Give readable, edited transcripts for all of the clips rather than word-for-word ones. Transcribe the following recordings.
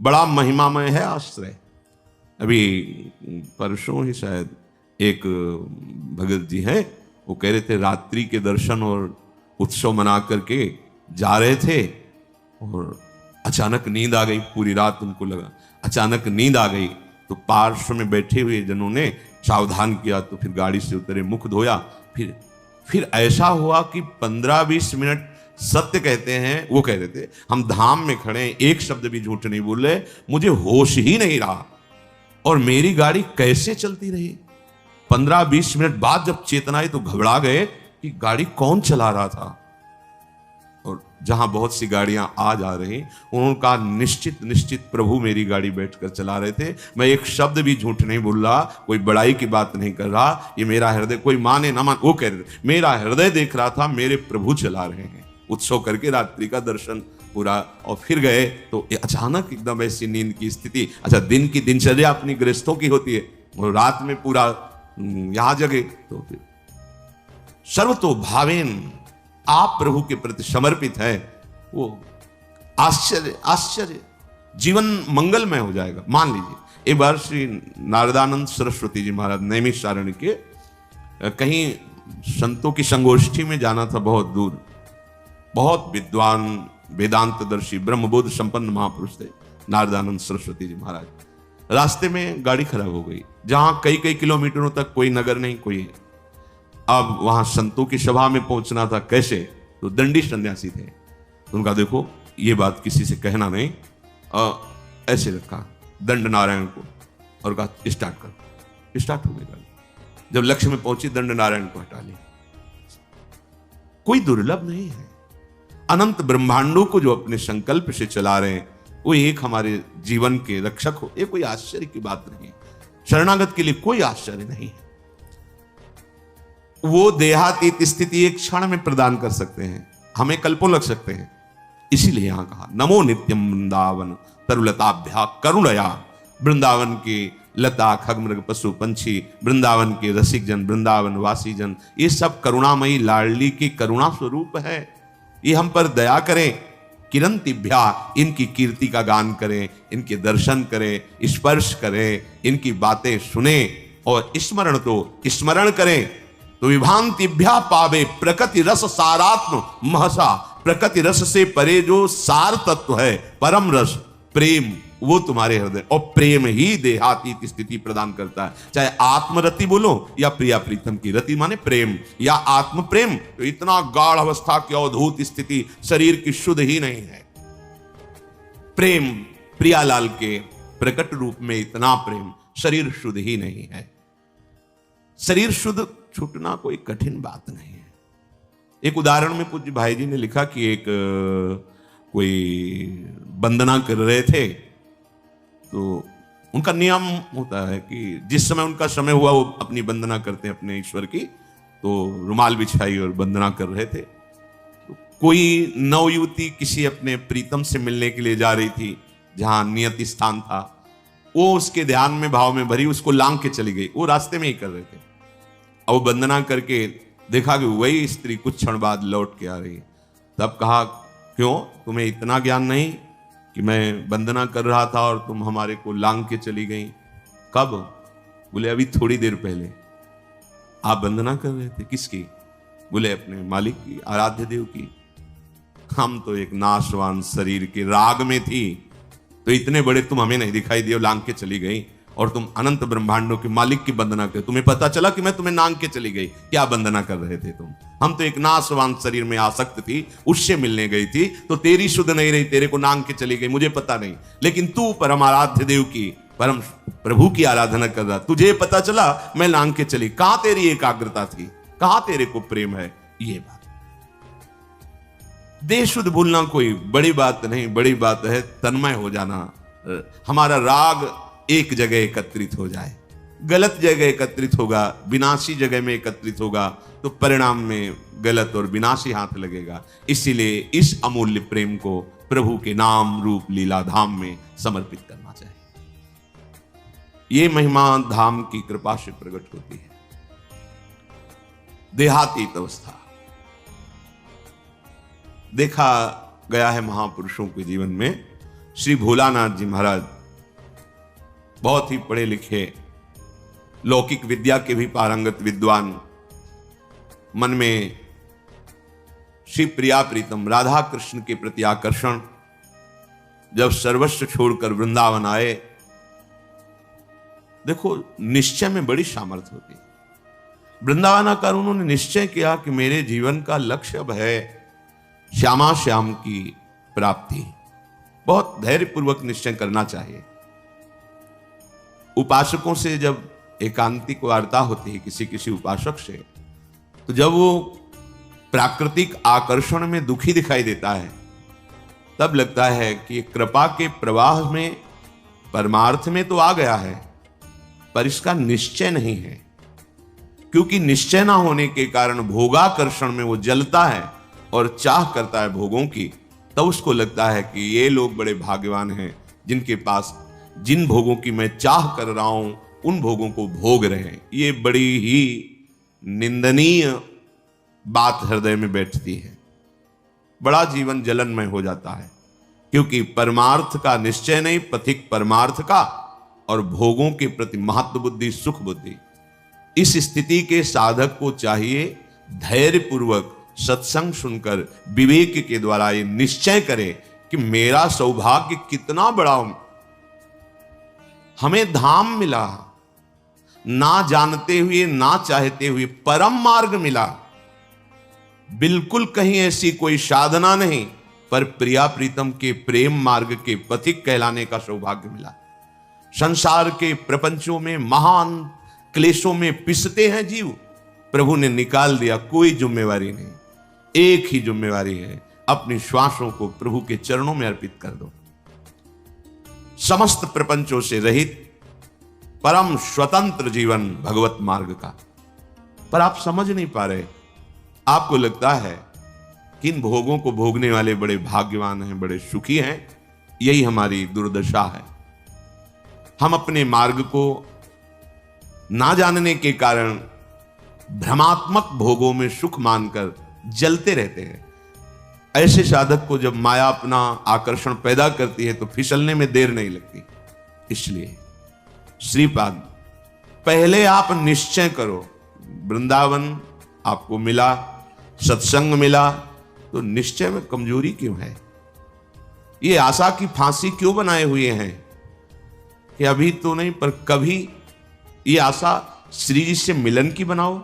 बड़ा महिमामय है आश्रय। अभी परसों ही शायद एक भगत जी हैं, वो कह रहे थे रात्रि के दर्शन और उत्सव मना करके जा रहे थे और अचानक नींद आ गई। पूरी रात उनको लगा, अचानक नींद आ गई तो पार्श्व में बैठे हुए जनों ने सावधान किया, तो फिर गाड़ी से उतरे, मुख धोया। फिर ऐसा हुआ कि 15-20 मिनट सत्य कहते हैं, वो कह रहे थे हम धाम में खड़े हैं, एक शब्द भी झूठ नहीं बोले, मुझे होश ही नहीं रहा और मेरी गाड़ी कैसे चलती रही। 15-20 मिनट बाद जब चेतना आई तो घबरा गए कि गाड़ी कौन चला रहा था। और जहां बहुत सी गाड़ियां आ जा रही, उन्होंने कहा निश्चित प्रभु मेरी गाड़ी बैठकर चला रहे थे, मैं एक शब्द भी झूठ नहीं बोल रहा, कोई बड़ाई की बात नहीं कर रहा, ये मेरा हृदय, कोई माने ना मान, वो कह रहे थे मेरा हृदय देख रहा था, मेरे प्रभु चला रहे हैं। उत्सव करके रात्रि का दर्शन पूरा, और फिर गए तो अचानक एकदम ऐसी नींद की स्थिति। अच्छा, दिन की दिनचर्या अपनी गृहस्थों की होती है और रात में पूरा यहां जगे, तो फिर सर्वतो भावेन आप प्रभु के प्रति समर्पित है, वो आश्चर्य जीवन मंगलमय हो जाएगा। मान लीजिए एक बार श्री नारदानंद सरस्वती जी महाराज नैमिषारण्य के कहीं संतों की संगोष्ठी में जाना था, बहुत दूर, बहुत विद्वान वेदांतदर्शी ब्रह्मबोध संपन्न महापुरुष थे नारदानंद सरस्वती जी महाराज। रास्ते में गाड़ी खराब हो गई, जहां कई कई किलोमीटरों तक कोई नगर नहीं, कोई, अब वहां संतों की सभा में पहुंचना था, कैसे, तो दंडी सन्यासी थे, तो उनका देखो ये बात किसी से कहना नहीं, ऐसे रखा दंड नारायण को और कहा स्टार्ट कर, स्टार्ट हो गई गाड़ी। जब लक्ष्य में पहुंची दंड नारायण को हटा लिया। कोई दुर्लभ नहीं है, अनंत ब्रह्मांडों को जो अपने संकल्प से चला रहे हैं, वो एक हमारे जीवन के रक्षक हो, ये कोई आश्चर्य की बात नहीं। शरणागत के लिए कोई आश्चर्य नहीं है, वो देहातीत स्थिति एक क्षण में प्रदान कर सकते हैं, हमें कल्पों लग सकते हैं। इसीलिए यहां कहा नमो नित्यम वृंदावन तरुलताभ्या करुणया। वृंदावन की लता खगमृग पशु पंछी, वृंदावन के रसिक जन, वृंदावन वासी जन, ये सब करुणामयी लाडली की करुणा स्वरूप है। ये हम पर दया करें, किरण तिभ्या, इनकी कीर्ति का गान करें, इनके दर्शन करें, स्पर्श करें, इनकी बातें सुने और स्मरण करें तो विभांतिभ्या पावे प्रकृति रस सारात्म महसा। प्रकृति रस से परे जो सार तत्व है, परम रस प्रेम, वो तुम्हारे हृदय, और प्रेम ही देहातीत स्थिति प्रदान करता है। चाहे आत्मरति बोलो या प्रिया प्रीतम की रति माने प्रेम, या आत्म प्रेम, तो इतना गाढ़ अवस्था की अवधूत स्थिति शरीर की शुद्ध ही नहीं है। प्रेम प्रियालाल के प्रकट रूप में इतना प्रेम, शरीर शुद्ध ही नहीं है। शरीर शुद्ध छूटना कोई कठिन बात नहीं है। एक उदाहरण में पूज्य भाई जी ने लिखा कि एक कोई वंदना कर रहे थे, तो उनका नियम होता है कि जिस समय उनका समय हुआ वो अपनी वंदना करते हैं अपने ईश्वर की, तो रुमाल बिछाई और वंदना कर रहे थे। तो कोई नवयुवती किसी अपने प्रीतम से मिलने के लिए जा रही थी, जहां नियति स्थान था, वो उसके ध्यान में भाव में भरी उसको लांग के चली गई। वो रास्ते में ही कर रहे थे, अब वंदना करके देखा कि वही स्त्री कुछ क्षण बाद लौट के आ रही। तब कहा क्यों, तुम्हें इतना ज्ञान नहीं कि मैं वंदना कर रहा था और तुम हमारे को लांग के चली गई? कब? बोले अभी थोड़ी देर पहले। आप वंदना कर रहे थे? किसकी? बोले अपने मालिक की, आराध्य देव की। हम तो एक नाशवान शरीर के राग में थी, तो इतने बड़े तुम हमें नहीं दिखाई दिए, लांग के चली गई, और तुम अनंत ब्रह्मांडों के मालिक की वंदना कर, तुम्हें पता चला कि मैं तुम्हें नांग के चली गई? क्या वंदना कर रहे थे तुम? हम तो एक नाशवान शरीर में आसक्त थी, उससे मिलने गई थी, तो तेरी शुद्ध नहीं रही, तेरे को नांग के चली गई, मुझे पता नहीं। लेकिन तू परम आराध्य देव की, परम प्रभु की आराधना कर रहा, तुझे पता चला मैं नांग के चली। कहां तेरी एकाग्रता थी, कहां तेरे को प्रेम है? ये बात देह शुद्ध भूलना कोई बड़ी बात नहीं, बड़ी बात है तन्मय हो जाना। हमारा राग एक जगह एकत्रित हो जाए, गलत जगह एकत्रित होगा, विनाशी जगह में एकत्रित होगा, तो परिणाम में गलत और विनाशी हाथ लगेगा। इसीलिए इस अमूल्य प्रेम को प्रभु के नाम रूप लीला धाम में समर्पित करना चाहिए। ये महिमा धाम की कृपा से प्रकट होती है। देहातीत अवस्था देखा गया है महापुरुषों के जीवन में, श्री भोलानाथ जी महाराज बहुत ही पढ़े लिखे, लौकिक विद्या के भी पारंगत विद्वान, मन में श्री प्रिया प्रीतम राधा कृष्ण के प्रति आकर्षण, जब सर्वस्व छोड़कर वृंदावन आए। देखो, निश्चय में बड़ी सामर्थ्य होती है। वृंदावन आकर उन्होंने निश्चय किया कि मेरे जीवन का लक्ष्य अब है श्यामा श्याम की प्राप्ति। बहुत धैर्यपूर्वक निश्चय करना चाहिए। उपासकों से जब एकांतिक वार्ता होती है किसी किसी उपासक से, तो जब वो प्राकृतिक आकर्षण में दुखी दिखाई देता है, तब लगता है कि कृपा के प्रवाह में परमार्थ में तो आ गया है, पर इसका निश्चय नहीं है। क्योंकि निश्चय ना होने के कारण भोगाकर्षण में वो जलता है और चाह करता है भोगों की, तब उसको लगता है कि ये लोग बड़े भाग्यवान हैं जिनके पास जिन भोगों की मैं चाह कर रहा हूं उन भोगों को भोग रहे हैं। ये बड़ी ही निंदनीय बात हृदय में बैठती है। बड़ा जीवन जलनमय हो जाता है, क्योंकि परमार्थ का निश्चय नहीं, पथिक परमार्थ का, और भोगों के प्रति महत्व बुद्धि, सुख बुद्धि। इस स्थिति के साधक को चाहिए धैर्यपूर्वक सत्संग सुनकर विवेक के द्वारा ये निश्चय करे कि मेरा सौभाग्य कितना बड़ा हूं। हमें धाम मिला, ना जानते हुए ना चाहते हुए परम मार्ग मिला। बिल्कुल कहीं ऐसी कोई साधना नहीं, पर प्रिया प्रीतम के प्रेम मार्ग के पथिक कहलाने का सौभाग्य मिला। संसार के प्रपंचों में महान क्लेशों में पिसते हैं जीव, प्रभु ने निकाल दिया। कोई जिम्मेवारी नहीं, एक ही जिम्मेवारी है, अपनी श्वासों को प्रभु के चरणों में अर्पित कर दो। समस्त प्रपंचों से रहित परम स्वतंत्र जीवन भगवत मार्ग का। पर आप समझ नहीं पा रहे। आपको लगता है कि इन भोगों को भोगने वाले बड़े भाग्यवान हैं, बड़े सुखी हैं। यही हमारी दुर्दशा है। हम अपने मार्ग को ना जानने के कारण भ्रमात्मक भोगों में सुख मानकर जलते रहते हैं। ऐसे साधक को जब माया अपना आकर्षण पैदा करती है तो फिसलने में देर नहीं लगती। इसलिए श्रीपाद, पहले आप निश्चय करो। वृंदावन आपको मिला, सत्संग मिला, तो निश्चय में कमजोरी क्यों है? ये आशा की फांसी क्यों बनाए हुए हैं कि अभी तो नहीं पर कभी? ये आशा श्री जी से मिलन की बनाओ।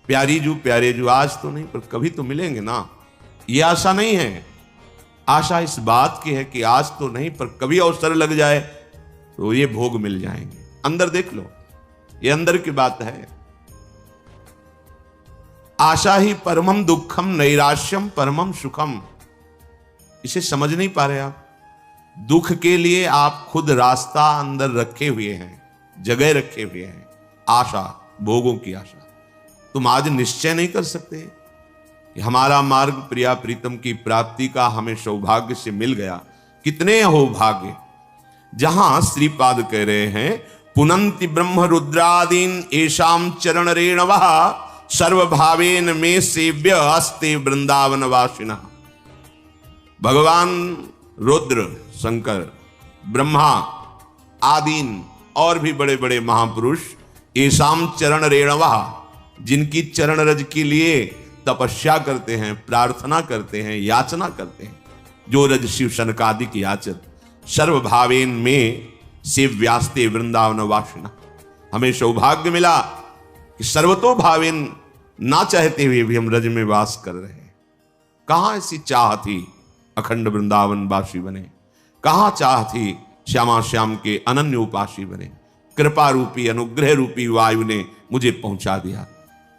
प्यारी जू प्यारे जू, आज तो नहीं पर कभी तो मिलेंगे ना। ये आशा नहीं है। आशा इस बात की है कि आज तो नहीं पर कभी अवसर लग जाए तो ये भोग मिल जाएंगे। अंदर देख लो, ये अंदर की बात है। आशा ही परमम दुखम, नैराश्यम परमम सुखम। इसे समझ नहीं पा रहे आप। दुख के लिए आप खुद रास्ता अंदर रखे हुए हैं, जगह रखे हुए हैं। आशा, भोगों की आशा। तुम आज निश्चय नहीं कर सकते कि हमारा मार्ग प्रिया प्रीतम की प्राप्ति का हमें सौभाग्य से मिल गया। कितने हो भाग्य। जहां श्रीपाद कह रहे हैं, पुनंति ब्रह्म रुद्रादीन एशाम चरण रेणवः सर्वभावेन में सेव्य अस्ते वृंदावन वासिना। भगवान रुद्र, शंकर, ब्रह्मा आदीन और भी बड़े बड़े महापुरुष एशाम चरण रेणवः, जिनकी चरण रज के लिए तपस्या करते हैं, प्रार्थना करते हैं, याचना करते हैं, जो रज शिव शनकादिक याचत, सर्वभावेन में सेव्यास्ते वृंदावन वासिना। हमें सौभाग्य मिला कि सर्वतो भावेन, ना चाहते हुए भी हम रज में वास कर रहे हैं। कहां ऐसी चाह थी अखंड वृंदावन वासी बने? कहां चाह थी श्यामा श्याम के अनन्य उपासी बने? कृपा रूपी, अनुग्रह रूपी वायु ने मुझे पहुंचा दिया।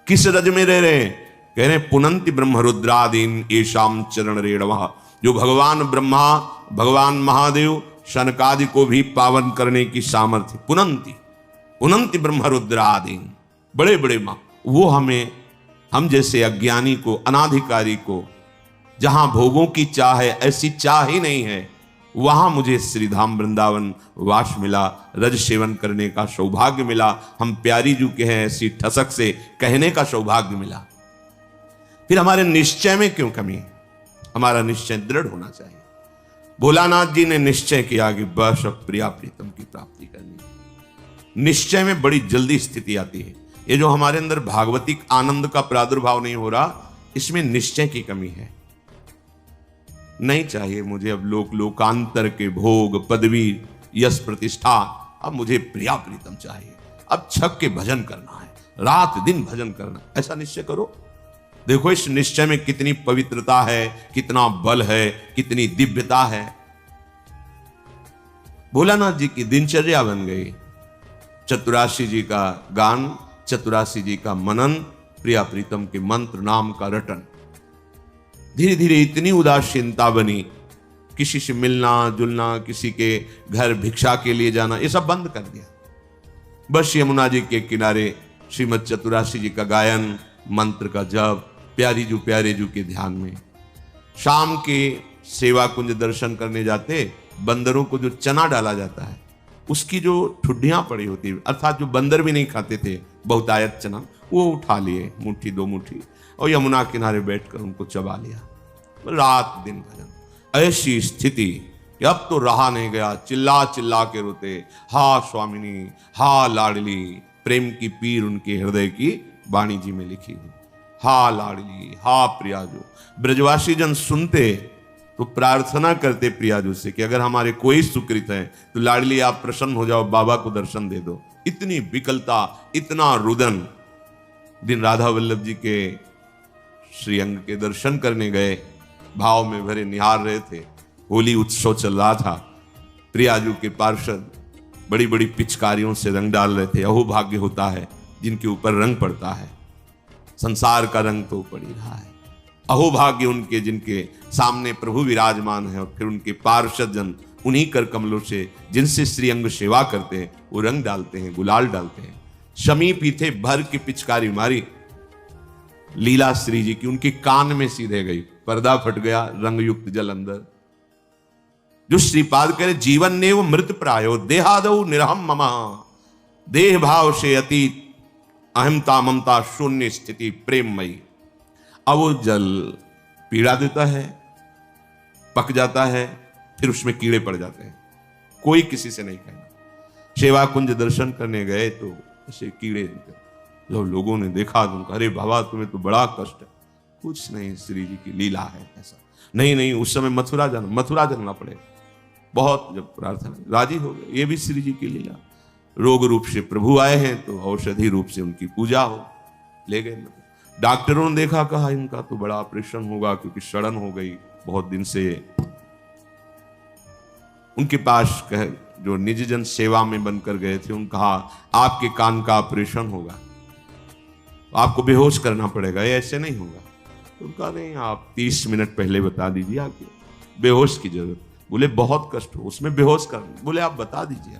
किस रज में रह रहे हैं? कह रहे हैं पुनंति ब्रह्म रुद्रादीन एशाम चरण रेणवः। जो भगवान ब्रह्मा, भगवान महादेव, शनकादि को भी पावन करने की सामर्थ्य। पुनंति, पुनंति ब्रह्म रुद्रादीन, बड़े बड़े मां, वो हमें, हम जैसे अज्ञानी को, अनाधिकारी को, जहां भोगों की चाह है, ऐसी चाह ही नहीं है, वहां मुझे श्रीधाम वृंदावन वास मिला, रज सेवन करने का सौभाग्य मिला। हम प्यारी जू के हैं ऐसी ठसक से कहने का सौभाग्य मिला। फिर हमारे निश्चय में क्यों कमी? हमारा निश्चय दृढ़ होना चाहिए। भोलानाथ जी ने निश्चय किया कि बस अब प्रिया प्रीतम की प्राप्ति करनी है। निश्चय में बड़ी जल्दी स्थिति आती है। ये जो हमारे अंदर भागवतिक आनंद का प्रादुर्भाव नहीं हो रहा, इसमें निश्चय की कमी है। नहीं चाहिए मुझे अब लोकांतर के भोग, पदवी, यश, प्रतिष्ठा। अब मुझे प्रिया प्रीतम चाहिए। अब छक के भजन करना है, रात दिन भजन करना। ऐसा निश्चय करो। देखो इस निश्चय में कितनी पवित्रता है, कितना बल है, कितनी दिव्यता है। भोलानाथ जी की दिनचर्या बन गई। चतुराशी जी का गान, चतुराशी जी का मनन, प्रिया प्रीतम के मंत्र नाम का रटन। धीरे धीरे इतनी उदासीनता बनी, किसी से मिलना जुलना, किसी के घर भिक्षा के लिए जाना, ये सब बंद कर दिया। बस यमुना जी के किनारे श्रीमद चतुराशी जी का गायन, मंत्र का जप, प्यारे जू के ध्यान में। शाम के सेवा कुंज दर्शन करने जाते, बंदरों को जो चना डाला जाता है उसकी जो ठुड्डियां पड़ी होती, अर्थात जो बंदर भी नहीं खाते थे बहुतायत चना, वो उठा लिए मुट्ठी दो मुट्ठी और यमुना किनारे बैठकर उनको चबा लिया। रात दिन भजन। ऐसी स्थिति कि अब तो रहा नहीं गया, चिल्ला चिल्ला के रोते, हा स्वामिनी, हा लाडली। प्रेम की पीर उनके हृदय की वाणी जी में लिखी हुई। हा लाडली, हा प्रियाजू। ब्रजवासी जन सुनते तो प्रार्थना करते प्रियाजू से कि अगर हमारे कोई सुकृत है तो लाडली आप प्रसन्न हो जाओ, बाबा को दर्शन दे दो। इतनी विकलता, इतना रुदन। दिन राधा वल्लभ जी के श्रीअंग के दर्शन करने गए, भाव में भरे निहार रहे थे। होली उत्सव चल रहा था। प्रियाजू के पार्षद बड़ी बड़ी पिचकारियों से रंग डाल रहे थे। अहो भाग्य होता है जिनके ऊपर रंग पड़ता है। संसार का रंग तो पड़ ही रहा है। अहो भाग्य उनके जिनके सामने प्रभु विराजमान है, और फिर उनके पार्षद जन उन्हीं कर कमलों से जिनसे श्रीअंग सेवा करते हैं वो रंग डालते हैं, गुलाल डालते हैं। शमी पीते भर की पिचकारी मारी लीला श्री जी की, उनके कान में सीधे गई, पर्दा फट गया, रंग युक्त जल अंदर। जो श्रीपाद कह रहे जीवन ने वो मृत प्रायो देहादौ निरहम ममा। देह भाव से अतीत अहमता ममता शून्य स्थिति प्रेममयी। अब वो जल पीड़ा देता है, पक जाता है, फिर उसमें कीड़े पड़ जाते हैं। कोई किसी से नहीं कहना। सेवा कुंज दर्शन करने गए तो ऐसे कीड़े, जब लोगों ने देखा तो अरे बाबा तुम्हें तो बड़ा कष्ट है। कुछ नहीं, श्री जी की लीला है ऐसा। नहीं, उस समय मथुरा जाना पड़ेगा। बहुत जब प्रार्थना राजी हो गए, ये भी श्री जी की लीला। रोग रूप से प्रभु आए हैं तो औषधि रूप से उनकी पूजा हो, ले गए। डॉक्टरों ने देखा, कहा इनका तो बड़ा ऑपरेशन होगा क्योंकि सड़न हो गई बहुत दिन से। उनके पास जो निज जन सेवा में बनकर गए थे, उन्होंने कहा आपके कान का ऑपरेशन होगा, आपको बेहोश करना पड़ेगा, ये ऐसे नहीं होगा। तो उनका नहीं, आप 30 मिनट पहले बता दीजिए आके, बेहोश की जरूरत। बोले बहुत कष्ट हो उसमें बेहोश कर। बोले आप बता दीजिए।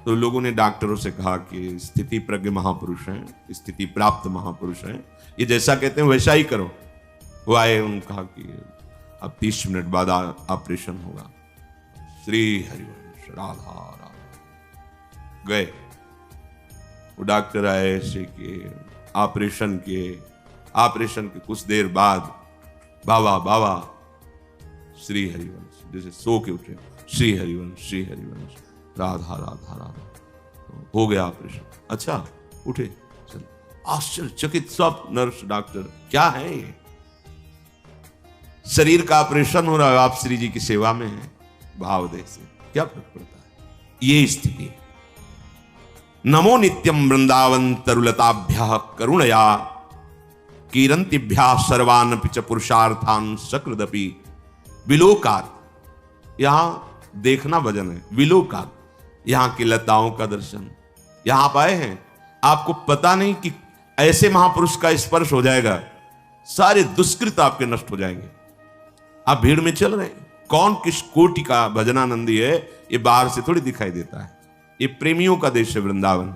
तो लोगों ने डॉक्टरों से कहा कि स्थिति प्रज्ञ महापुरुष हैं, स्थिति प्राप्त महापुरुष हैं, ये जैसा कहते हैं वैसा ही करो। वो आए, उन्होंने कहा कि अब 30 मिनट बाद ऑपरेशन होगा। श्री हरिवंश राधा राधा गए। वो डॉक्टर आए ऐसे कि ऑपरेशन के कुछ देर बाद बाबा श्री हरिवंश, जैसे सो के उठे, श्री हरिवंश राधा राधा राधा। तो हो गया ऑपरेशन। अच्छा उठे, चल। आश्चर्यचकित सब नर्स डॉक्टर, क्या है ये? शरीर का ऑपरेशन हो रहा है, आप श्री जी की सेवा में हैं, भाव देख से क्या फर्क पड़ता है? ये स्थिति। नमो नित्यम वृंदावन तरुलताभ्यः करुणया कीरंतिभ्यः सर्वान् पिच पुरुषार्थान् सकृदपि विलोकात्। यहां देखना भजन है, विलोकात्। यहां की लताओं का दर्शन। यहां आप आए हैं, आपको पता नहीं कि ऐसे महापुरुष का स्पर्श हो जाएगा, सारे दुष्कृत आपके नष्ट हो जाएंगे। आप भीड़ में चल रहे हैं, कौन किस कोटि का भजनानंदी है ये बाहर से थोड़ी दिखाई देता है। ये प्रेमियों का देश है वृंदावन।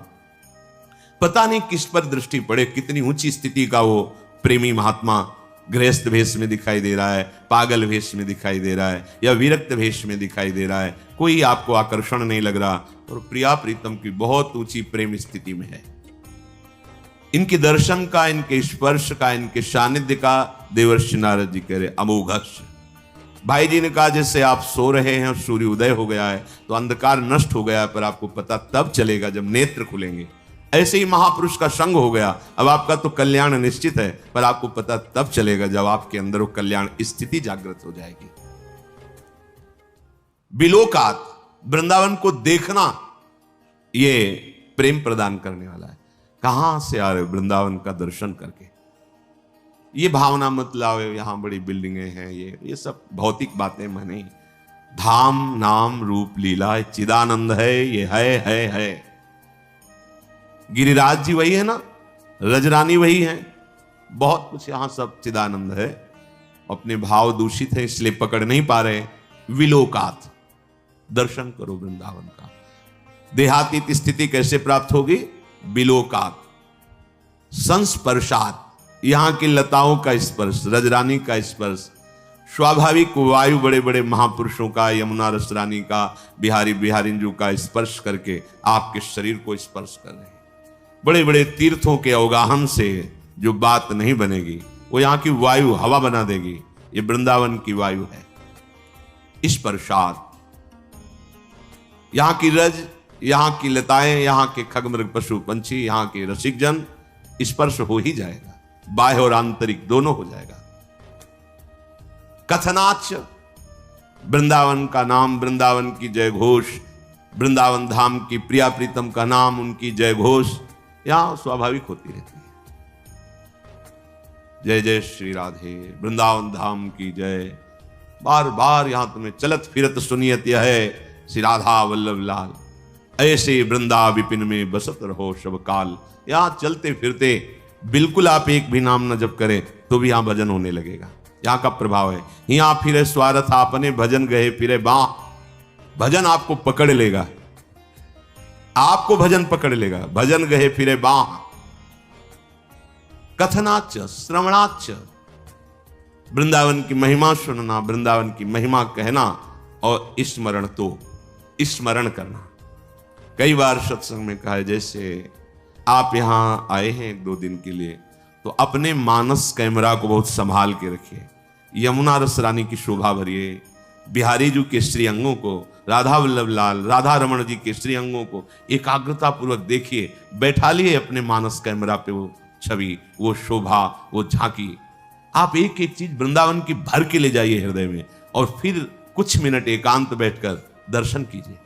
पता नहीं किस पर दृष्टि पड़े, कितनी ऊंची स्थिति का वो प्रेमी महात्मा गृहस्थ भेष में दिखाई दे रहा है, पागल भेष में दिखाई दे रहा है, या विरक्त भेष में दिखाई दे रहा है, कोई आपको आकर्षण नहीं लग रहा, और प्रिया प्रीतम की बहुत ऊंची प्रेम स्थिति में है। इनके दर्शन का, इनके स्पर्श का, इनके सानिध्य का देवर्षि नारद जी कह रहे अमोघ। भाई जी ने कहा जैसे आप सो रहे हैं और सूर्य उदय हो गया है तो अंधकार नष्ट हो गया है, पर आपको पता तब चलेगा जब नेत्र खुलेंगे। ऐसे ही महापुरुष का संग हो गया, अब आपका तो कल्याण निश्चित है, पर आपको पता तब चलेगा जब आपके अंदर वो कल्याण स्थिति जागृत हो जाएगी। बिलोकात, वृंदावन को देखना, ये प्रेम प्रदान करने वाला है। कहां से आ रहे हो? वृंदावन का दर्शन करके। ये भावना मत लाओ यहां बड़ी बिल्डिंगें हैं, ये सब भौतिक बातें माने। धाम नाम रूप लीला चिदानंद है, ये है। गिरिराज जी वही है ना, रजरानी वही है, बहुत कुछ यहां सब चिदानंद है। अपने भाव दूषित है इसलिए पकड़ नहीं पा रहे। विलोकात, दर्शन करो वृंदावन का। देहातीत स्थिति कैसे प्राप्त होगी? बिलोकात। संस्पर्शात, यहां की लताओं का स्पर्श, रजरानी का स्पर्श, स्वाभाविक वायु बड़े बड़े महापुरुषों का, यमुना रसरानी का, बिहारी बिहारिंजू का स्पर्श करके आपके शरीर को स्पर्श कर रहे हैं। बड़े बड़े तीर्थों के अवगाहन से जो बात नहीं बनेगी वो यहां की वायु हवा बना देगी। ये वृंदावन की वायु है। स्पर्शात, यहां की रज, यहां की लताएं, यहां के खगमृग पशु पंछी, यहां के रसिक जन, स्पर्श हो ही जाएगा, बाह्य और आंतरिक दोनों हो जाएगा। कथनाच, वृंदावन का नाम, वृंदावन की जय घोष, वृंदावन धाम की प्रिया प्रीतम का नाम, उनकी जय घोष यहां स्वाभाविक होती रहती है। जय जय श्री राधे, वृंदावन धाम की जय। बार बार यहां तुम्हें चलत फिरत सुनियत यह है, श्री राधा वल्लभ लाल। ऐसे वृंदा विपिन में बसत रहो शब काल। यहां चलते फिरते बिल्कुल आप एक भी नाम न जप करें तो भी यहां भजन होने लगेगा। यहां का प्रभाव है। यहां फिरे स्वार्थ आपने, भजन गए फिरे बाँ। भजन आपको पकड़ लेगा, आपको भजन पकड़ लेगा। भजन गए फिरे बाँ। कथनाच श्रवणाच, वृंदावन की महिमा सुनना, वृंदावन की महिमा कहना, और स्मरण, तो स्मरण करना। कई बार सत्संग में कहा है, जैसे आप यहां आए हैं 1-2 दिन के लिए, तो अपने मानस कैमरा को बहुत संभाल के रखिए। यमुना रसरानी की शोभा भरिए, बिहारी जी के श्री अंगों को, राधा वल्लभ लाल, राधा रमण जी के श्री अंगों को एकाग्रता पूर्वक देखिए। बैठा लिए अपने मानस कैमरा पे वो छवि, वो शोभा, वो झांकी। आप एक एक चीज वृंदावन की भर के ले जाइए हृदय में, और फिर कुछ मिनट एकांत बैठकर दर्शन कीजिए।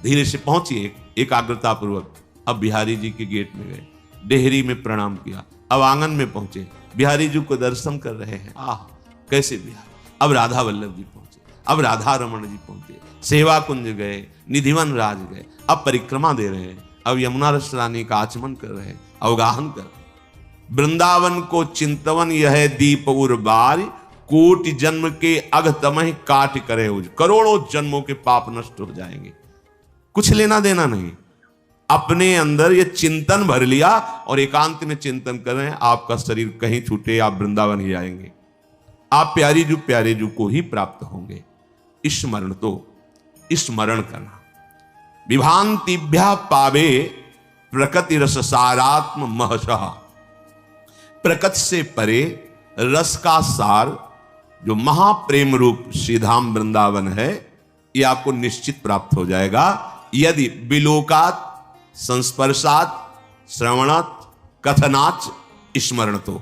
धीरे से पहुंचिए एकाग्रता पूर्वक। अब बिहारी जी के गेट में गए, डेहरी में प्रणाम किया, अब आंगन में पहुंचे, बिहारी जी को दर्शन कर रहे हैं। आह कैसे बिहारी। अब राधा वल्लभ जी पहुंचे, अब राधा रमण जी पहुंचे, सेवा कुंज गए, निधिवन राज गए, अब परिक्रमा दे रहे हैं, अब यमुना रसरानी का आचमन कर रहे हैं, अवगाहन कर रहे हैं। वृंदावन को चिंतवन यह दीप उर्बार, कोटि जन्म के अघतमह काट करे उज। करोड़ों जन्मों के पाप नष्ट हो जाएंगे, कुछ लेना देना नहीं। अपने अंदर ये चिंतन भर लिया और एकांत में चिंतन कर रहे हैं, आपका शरीर कहीं छूटे, आप वृंदावन ही आएंगे। आप प्यारे जू को ही प्राप्त होंगे। स्मरण, तो स्मरण करना। विभांतिभ्या पावे प्रकृति रस सारात्म महशः, प्रकृति से परे रस का सार जो महाप्रेम रूप श्रीधाम वृंदावन है, ये आपको निश्चित प्राप्त हो जाएगा यदि बिलोकात, संस्पर्शात, श्रवणात, कथनाच, स्मरण। तो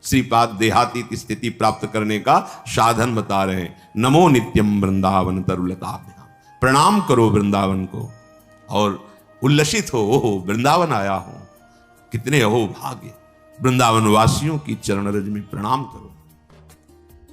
श्रीपाद देहातीत स्थिति प्राप्त करने का साधन बता रहे हैं। नमो नित्यम वृंदावन तरुलताभ्याम। प्रणाम करो वृंदावन को और उल्लसित हो, ओहो वृंदावन आया हूं, कितने अहो भाग्य। वृंदावन वासियों की चरण रज में प्रणाम करो।